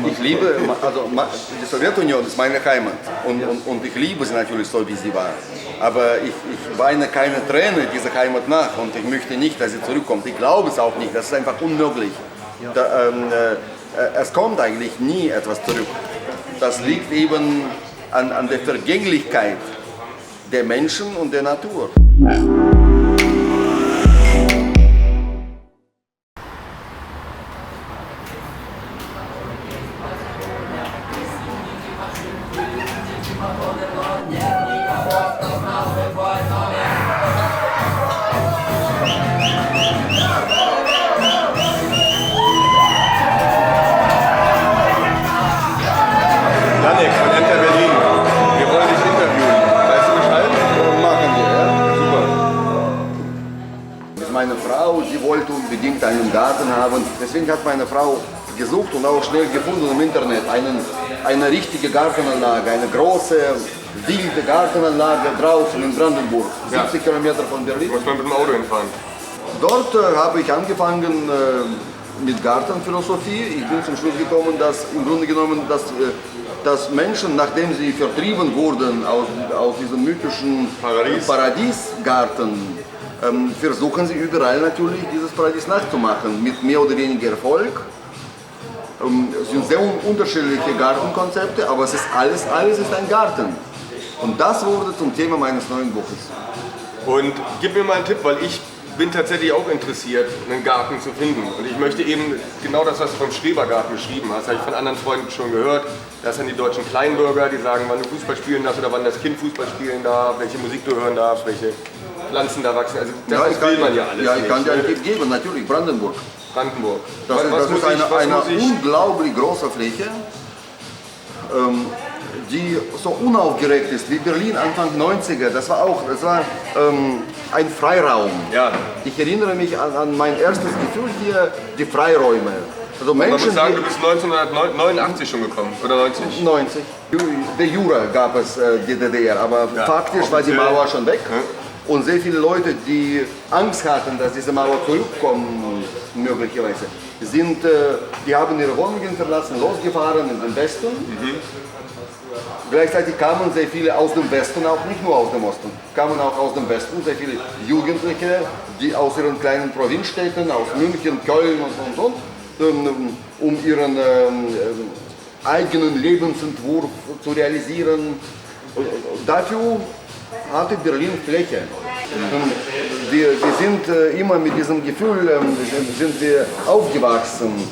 Ich liebe, also die Sowjetunion ist meine Heimat und ich liebe sie natürlich so, wie sie war. Aber ich weine keine Träne dieser Heimat nach und ich möchte nicht, dass sie zurückkommt. Ich glaube es auch nicht, das ist einfach unmöglich. Es kommt eigentlich nie etwas zurück. Das liegt eben an der Vergänglichkeit der Menschen und der Natur. Janek von Enter Berlin. Wir wollen dich interviewen. Weißt du Bescheid? Machen wir, ja? Super. Meine Frau, sie wollte unbedingt einen Garten haben. Deswegen hat meine Frau gesucht und auch schnell gefunden im Internet eine richtige Gartenanlage, eine große, wilde Gartenanlage draußen in Brandenburg, 70 Kilometer von Berlin. Muss man mit dem Auto hinfahren. Dort habe ich angefangen mit Gartenphilosophie. Ich bin zum Schluss gekommen, dass im Grunde genommen, dass Menschen, nachdem sie vertrieben wurden aus diesem mythischen Paradiesgarten, versuchen sie überall natürlich dieses Paradies nachzumachen, mit mehr oder weniger Erfolg. Es sind sehr unterschiedliche Gartenkonzepte, aber es ist alles ist ein Garten. Und das wurde zum Thema meines neuen Buches. Und gib mir mal einen Tipp, weil ich bin tatsächlich auch interessiert, einen Garten zu finden. Und ich möchte eben genau das, was du vom Schrebergarten beschrieben hast, habe ich von anderen Freunden schon gehört. Das sind die deutschen Kleinbürger, die sagen, wann du Fußball spielen darfst oder wann das Kind Fußball spielen darf, welche Musik du hören darfst, welche Pflanzen da wachsen. Also das will man ja alles. Ja, ich kann dir einen Tipp geben, natürlich, Brandenburg. Brandenburg. Das ist eine unglaublich große Fläche, die so unaufgeregt ist wie Berlin Anfang 90er. Das war ein Freiraum. Ja. Ich erinnere mich an mein erstes Gefühl hier, die Freiräume. Also Menschen, man muss sagen, du bist 1989 schon gekommen, oder 90? 90. Der Jura gab es die DDR, aber ja, faktisch war die Mauer schon weg. Ja. Und sehr viele Leute, die Angst hatten, dass diese Mauer zurückkommen, möglicherweise, die haben ihre Wohnungen verlassen, losgefahren in den Westen. Gleichzeitig kamen sehr viele aus dem Westen, auch nicht nur aus dem Osten, kamen auch aus dem Westen sehr viele Jugendliche, die aus ihren kleinen Provinzstädten, aus München, Köln und, um ihren eigenen Lebensentwurf zu realisieren. Dafür hatte Berlin Fläche. Wir sind immer mit diesem Gefühl sind wir aufgewachsen,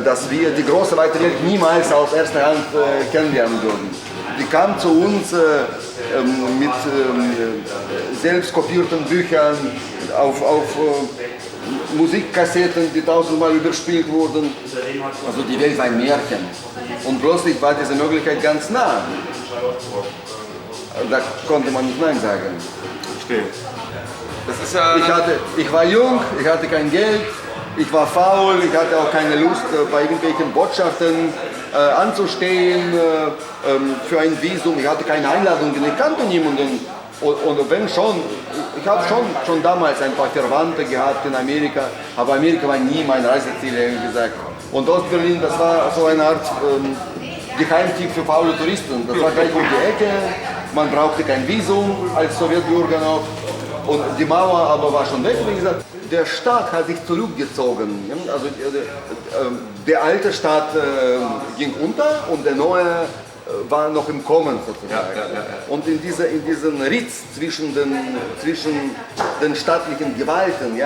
dass wir die große weite Welt niemals aus erster Hand kennenlernen würden. Die kam zu uns mit selbst kopierten Büchern auf Musikkassetten, die tausendmal überspielt wurden. Also die Welt war ein Märchen. Und plötzlich war diese Möglichkeit ganz nah. Da konnte man nicht Nein sagen. Verstehe. Das ist ja ich war jung, ich hatte kein Geld, ich war faul, ich hatte auch keine Lust, bei irgendwelchen Botschaften anzustehen für ein Visum. Ich hatte keine Einladungen, ich kannte niemanden. Und wenn schon, ich habe schon damals ein paar Verwandte gehabt in Amerika, aber Amerika war nie mein Reiseziel, ehrlich gesagt. Und Ostberlin, das war so eine Art Geheimtipp für faule Touristen. Das war gleich um die Ecke, man brauchte kein Visum als Sowjetbürger noch. Und die Mauer aber war schon weg, wie gesagt. Der Staat hat sich zurückgezogen. Also der alte Staat ging unter und der neue war noch im Kommen sozusagen. Ja. Und in diesen Ritz zwischen den staatlichen Gewalten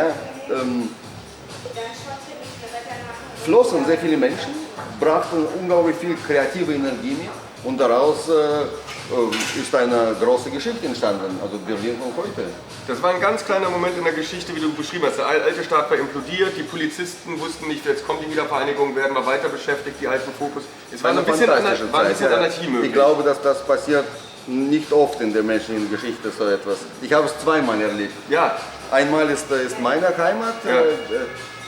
flossen sehr viele Menschen, brachten unglaublich viel kreative Energie mit und daraus ist eine große Geschichte entstanden, also Berlin von heute. Das war ein ganz kleiner Moment in der Geschichte, wie du beschrieben hast. Der alte Staat war implodiert, die Polizisten wussten nicht, jetzt kommt die Wiedervereinigung, werden wir weiter beschäftigt, die halten Fokus. Es war ein bisschen Anarchie möglich. Ich glaube, dass das passiert nicht oft in der menschlichen Geschichte, so etwas. Ich habe es zweimal erlebt. Ja. Einmal ist meine Heimat,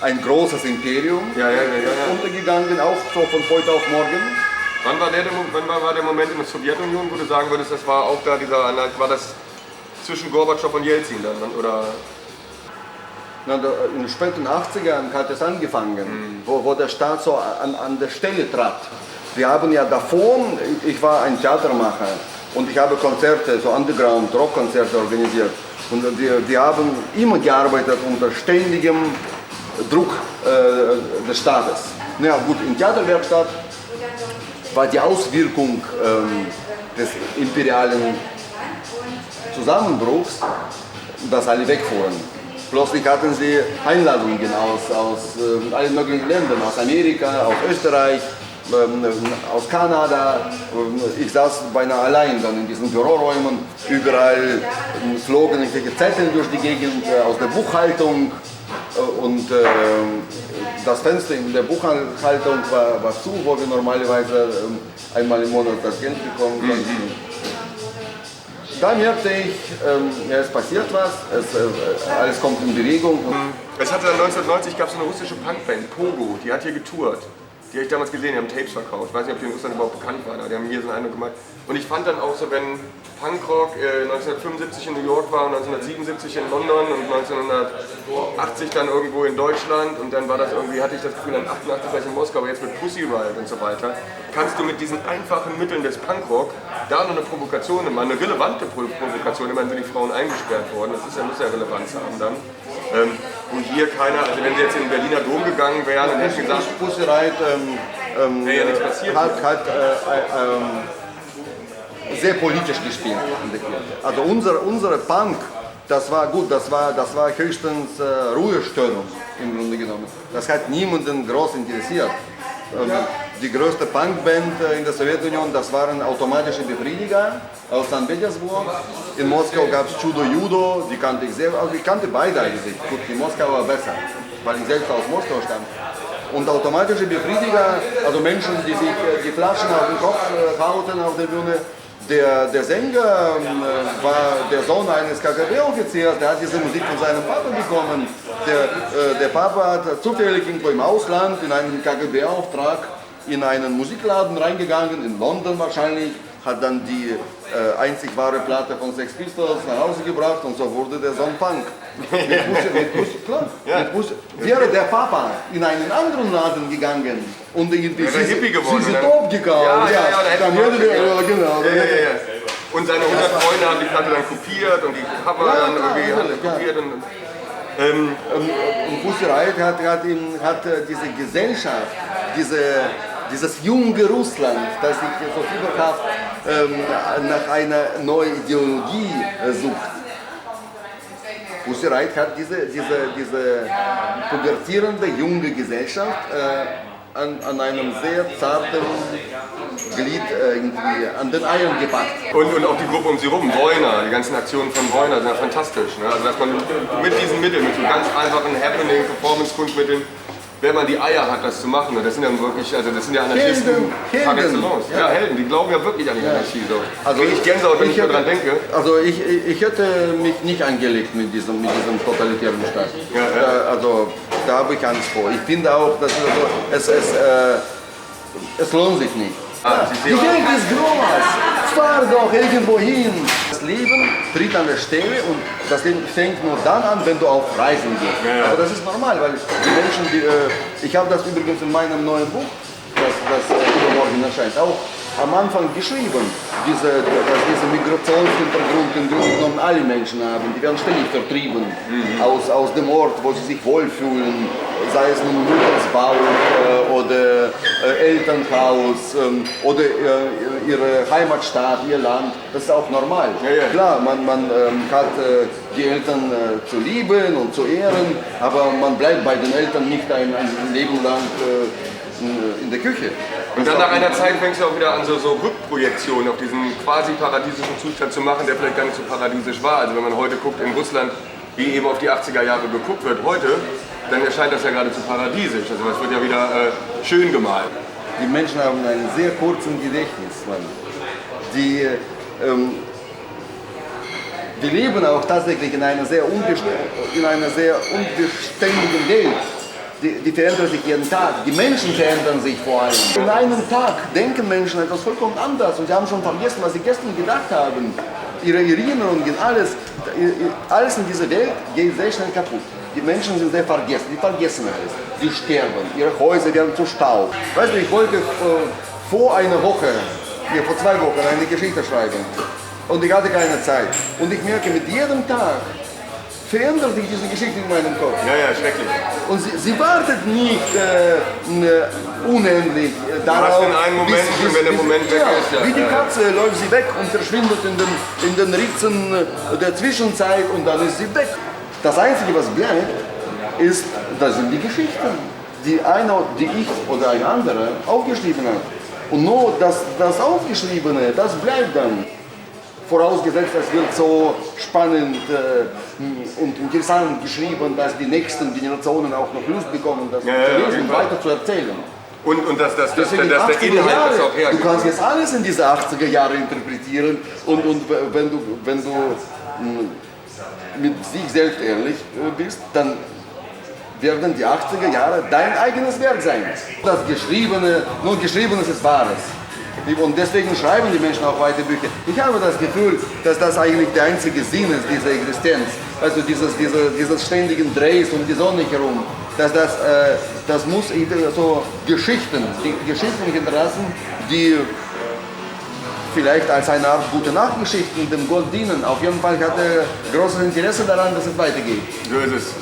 ein großes Imperium, untergegangen, auch so von heute auf morgen. Wann war der Moment in der Sowjetunion, wo du sagen würdest, das war auch da war das zwischen Gorbatschow und Jelzin dann, oder? In den späten 80ern hat es angefangen, wo der Staat so an der Stelle trat. Wir haben ja davon, ich war ein Theatermacher und ich habe Konzerte, so Underground, Rockkonzerte organisiert. Und wir haben immer gearbeitet unter ständigem Druck des Staates. Na gut, in Theaterwerkstatt war die Auswirkung des imperialen Zusammenbruchs, dass alle wegfuhren. Plötzlich hatten sie Einladungen aus allen möglichen Ländern, aus Amerika, aus Österreich, aus Kanada. Ich saß beinahe allein dann in diesen Büroräumen. Überall flogen irgendwelche Zettel durch die Gegend aus der Buchhaltung. Und das Fenster in der Buchhaltung war zu, wo wir normalerweise einmal im Monat das Geld bekommen konnten. Da merkte ich, es passiert was, alles kommt in Bewegung. Es hatte dann 1990 gab es eine russische Punkband, Pogo, die hat hier getourt. Die habe ich damals gesehen, die haben Tapes verkauft. Ich weiß nicht, ob die in Russland überhaupt bekannt waren, aber die haben mir so einen Eindruck gemacht. Und ich fand dann auch so, wenn Punkrock 1975 in New York war, 1977 in London und 1980 dann irgendwo in Deutschland und dann war das irgendwie, hatte ich das Gefühl, dann 88 gleich in Moskau, aber jetzt mit Pussy Riot und so weiter, kannst du mit diesen einfachen Mitteln des Punkrock da noch eine Provokation, eine relevante Provokation, immerhin sind die Frauen eingesperrt worden, das ist ja, muss ja Relevanz haben dann. Wo hier keiner, also wenn sie jetzt in den Berliner Dom gegangen wären und hätten gesagt, Pussy Riot hat sehr politisch gespielt in der Kirche. Also unsere Punk, das war gut, das war höchstens Ruhestörung im Grunde genommen. Das hat niemanden groß interessiert. Die größte Punkband in der Sowjetunion, das waren automatische Befriediger aus St. Petersburg. In Moskau gab es Judo Judo, die kannte ich sehr, also ich kannte beide eigentlich. Gut, die Moskauer besser, weil ich selbst aus Moskau stamme. Und automatische Befriediger, also Menschen, die sich die Flaschen auf den Kopf hauten auf der Bühne. Der Sänger war der Sohn eines KGB-Offiziers, der hat diese Musik von seinem Papa bekommen. Der Papa hat zufällig irgendwo im Ausland in einem KGB-Auftrag in einen Musikladen reingegangen, in London wahrscheinlich, hat dann die einzig wahre Platte von Sex Pistols nach Hause gebracht und so wurde der Song Punk. Wäre der Papa in einen anderen Laden gegangen und irgendwie geworden, Top gekauft, dann hätte der, genau. Und seine 100 Freunde haben die Platte dann kopiert und die Cover dann irgendwie kopiert. Und Pussy Riot hat diese Gesellschaft, dieses junge Russland, das sich so fieberhaft nach einer neuen Ideologie sucht. Pussy Riot hat diese pubertierende junge Gesellschaft an einem sehr zarten Glied irgendwie an den Eiern gepackt. Und auch die Gruppe um sie rum, Woyner, die ganzen Aktionen von Woyner sind ja fantastisch. Ne? Also dass man mit diesen Mitteln, mit so ganz einfachen Happening-Performance-Kunstmitteln, wenn man die Eier hat, das zu machen, das sind ja wirklich, also das sind ja Anarchisten par excellence. Ja, Helden, die glauben ja wirklich an die Anarchie. So. Also ich Gänsehaut, wenn ich daran denke. Also ich hätte mich nicht angelegt mit diesem totalitären Staat. Also da habe ich Angst vor. Ich finde auch, dass es lohnt sich nicht. Die Welt ist groß, fahr doch irgendwo hin. Das Leben tritt an der Stelle und das Leben fängt nur dann an, wenn du auf Reisen gehst. Aber das ist normal, weil die Menschen, ich habe das übrigens in meinem neuen Buch, das übermorgen erscheint, auch am Anfang geschrieben, dass dieser Migrationshintergrund im Grunde genommen alle Menschen haben. Die werden ständig vertrieben aus dem Ort, wo sie sich wohlfühlen, sei es nun Muttersbau oder Elternhaus oder ihre Heimatstadt, ihr Land. Das ist auch normal. Klar, man hat die Eltern zu lieben und zu ehren, aber man bleibt bei den Eltern nicht ein Leben lang in der Küche. Und dann nach einer Zeit fängst du auch wieder an, so Rückprojektionen auf diesen quasi paradiesischen Zustand zu machen, der vielleicht gar nicht so paradiesisch war. Also wenn man heute guckt in Russland, wie eben auf die 80er Jahre geguckt wird heute, dann erscheint das ja geradezu paradiesisch. Also es wird ja wieder schön gemalt. Die Menschen haben einen sehr kurzen Gedächtnis. Die leben auch tatsächlich in einer sehr unbeständigen Welt. Die verändern sich jeden Tag. Die Menschen verändern sich vor allem. In einem Tag denken Menschen etwas vollkommen anders und sie haben schon vergessen, was sie gestern gedacht haben. Ihre Erinnerungen, alles in dieser Welt geht sehr schnell kaputt. die Menschen sind sehr vergessen, die vergessen alles. Sie sterben, ihre Häuser werden zu Staub. Weißt du, ich wollte vor einer Woche, vor 2 Wochen eine Geschichte schreiben und ich hatte keine Zeit. Und ich merke, mit jedem Tag verändert sich diese Geschichte in meinem Kopf. Ja, ja, schrecklich. Und sie wartet nicht unendlich darauf, in einem Moment, wenn der Moment weg ist. Ja. Wie die Katze läuft sie weg und verschwindet in den Ritzen der Zwischenzeit und dann ist sie weg. Das Einzige, was bleibt, das sind die Geschichten, die ich oder ein anderer aufgeschrieben hat. Und nur das Aufgeschriebene, das bleibt dann. Vorausgesetzt, es wird so spannend und interessant geschrieben, dass die nächsten Generationen auch noch Lust bekommen, das zu lesen und weiter zu erzählen. Und dass der Deswegen Inhalt das auch hergibt. Du kannst jetzt alles in diese 80er Jahre interpretieren und wenn du mit sich selbst ehrlich bist, dann werden die 80er Jahre dein eigenes Werk sein. Das Geschriebene, nur Geschriebenes ist Wahres. Und deswegen schreiben die Menschen auch weiter Bücher. Ich habe das Gefühl, dass das eigentlich der einzige Sinn ist dieser Existenz. Also dieses ständigen Drehs um die Sonne herum. Das muss so Geschichten hinterlassen, die vielleicht als eine Art Gute-Nacht-Geschichten dem Gott dienen. Auf jeden Fall hat er großes Interesse daran, dass es weitergeht. So ist es.